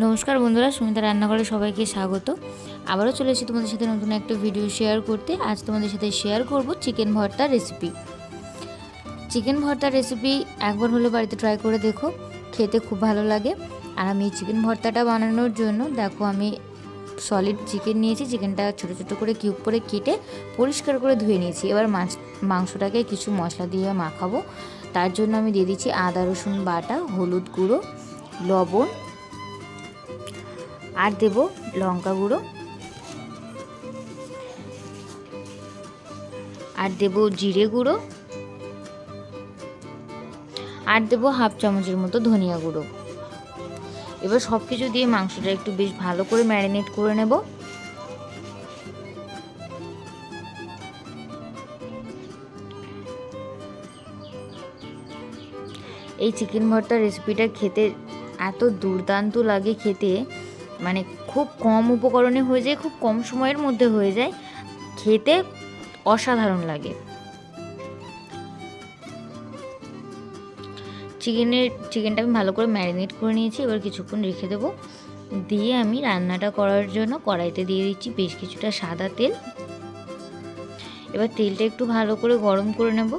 নমস্কার বন্ধুরা, সুমিতা রান্নাঘরে সবাইকে স্বাগত। আবারও চলে এসেছি তোমাদের সাথে নতুন একটা ভিডিও শেয়ার করতে। আজ তোমাদের সাথে শেয়ার করব চিকেন ভর্তার রেসিপি। চিকেন ভর্তার রেসিপি একবার হলে বাড়িতে ট্রাই করে দেখো, খেতে খুব ভালো লাগে। আর আমি চিকেন ভর্তাটা বানানোর জন্য দেখো আমি সলিড চিকেন নিয়েছি। চিকেনটা ছোটো ছোটো করে কিউব করে কেটে পরিষ্কার করে ধুয়ে নিয়েছি। এবার মাংসটাকে কিছু মশলা দিয়ে মাখাবো। তার জন্য আমি দিয়ে দিচ্ছি আদা রসুন বাটা, হলুদ গুঁড়ো, লবণ, আর দেব লঙ্কা গুঁড়ো, আর দেব জিরে গুঁড়ো, আর দেব হাফ চামচের মতো ধনিয়া গুঁড়ো। এবার সব কিছু দিয়ে মাংসটা একটু বেশ ভালো করে ম্যারিনেট করে নেব। এই চিকেন ভর্তার রেসিপিটা খেতে এত দুর্দান্ত লাগে, খেতে মানে খুব কম উপকরণে হয়ে যায়, খুব কম সময়ের মধ্যে হয়ে যায়, খেতে অসাধারণ লাগে। চিকেনটা আমি ভালো করে ম্যারিনেট করে নিয়েছি। এবার কিছুক্ষণ রেখে দেবো। দিয়ে আমি রান্নাটা করার জন্য কড়াইতে দিয়ে দিচ্ছি বেশ কিছুটা সাদা তেল। এবার তেলটা একটু ভালো করে গরম করে নেব।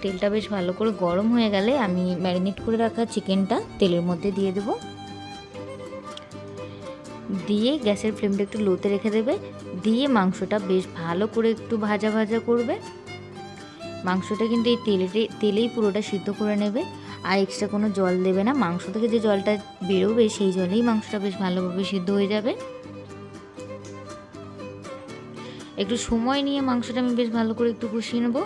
তেলটা বেশ ভালো করে গরম হয়ে গেলে আমি ম্যারিনেট করে রাখা চিকেনটা তেলের মধ্যে দিয়ে দেব। দিয়ে গ্যাসের ফ্লেমটা একটু লোতে রেখে দেবে। দিয়ে মাংসটা বেশ ভালো করে একটু ভাজা ভাজা করবে। মাংসটা কিন্তু এই তেলেই পুরোটা সিদ্ধ করে নেবে, আর এক্সট্রা কোনো জল দেবে না। মাংস থেকে যে জলটা বেরোবে সেই জলেই মাংসটা বেশ ভালোভাবে সিদ্ধ হয়ে যাবে। একটু সময় নিয়ে মাংসটা আমি বেশ ভালো করে একটু কষিয়ে নেব।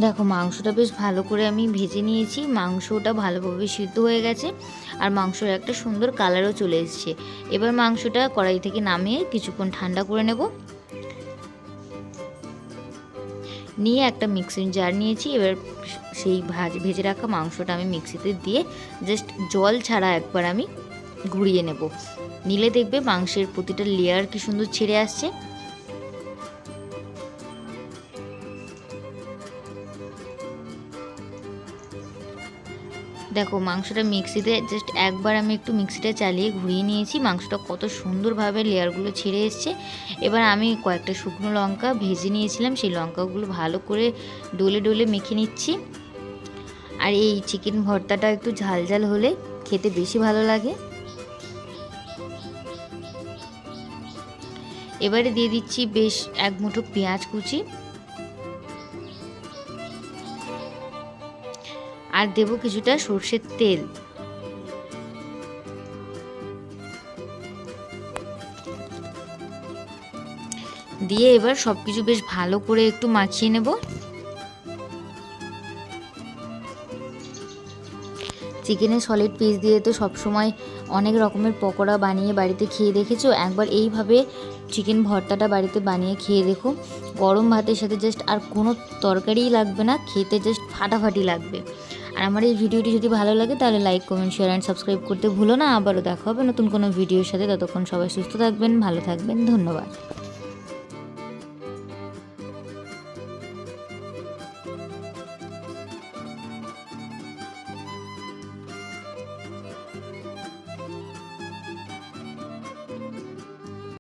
দেখো মাংসটা বেশ ভালো করে আমি ভেজে নিয়েছি। মাংসটা ভালোভাবে সিদ্ধ হয়ে গেছে, আর মাংসের একটা সুন্দর কালারও চলে এসেছে। এবার মাংসটা কড়াই থেকে নামিয়ে কিছুক্ষণ ঠান্ডা করে নেব। নিয়ে একটা মিক্সিং জার নিয়েছি। এবার সেই ভেজে রাখা মাংসটা আমি মিক্সিতে দিয়ে জাস্ট জল ছাড়া একবার আমি ঘুরিয়ে নেব। নিলে দেখবে মাংসের প্রতিটা লেয়ার কি সুন্দর ছেড়ে আসছে। দেখো মাংসটা মিক্সিতে জাস্ট একবার আমি একটু মিক্সিটা চালিয়ে ঘুরিয়ে নিয়েছি। মাংসটা কত সুন্দরভাবে লেয়ারগুলো ছেড়ে এসছে। এবার আমি কয়েকটা শুকনো লঙ্কা ভেজে নিয়েছিলাম, সেই লঙ্কাগুলো ভালো করে ডলে ডলে মেখে নিচ্ছি। আর এই চিকেন ভর্তাটা একটু ঝাল ঝাল হলে খেতে বেশি ভালো লাগে। এবারে দিয়ে দিচ্ছি বেশ এক মুঠো পেঁয়াজ কুচি, আর দেব কিছুটা সর্ষের তেল। দিয়ে এবার সবকিছু বেশ ভালো করে একটু মাখিয়ে নেব। চিকেনের সলিড পিস দিয়ে তো সবসময় অনেক রকমের পকোড়া বানিয়ে বাড়িতে খেয়ে দেখেছো। একবার এইভাবে চিকেন ভর্তাটা বাড়িতে বানিয়ে খেয়ে দেখো। গরম ভাতের সাথে জাস্ট আর কোনো তরকারিই লাগবে না, খেতে জাস্ট ফাটাফাটি লাগবে। আর আমার এই ভিডিওটি যদি ভালো লাগে তাহলে like, comment, share and subscribe করতে ভুলো না। আবারও দেখা হবে নতুন কোনো ভিডিওর সাথে। ততক্ষণ সবাই সুস্থ থাকবেন, ভালো থাকবেন। ধন্যবাদ।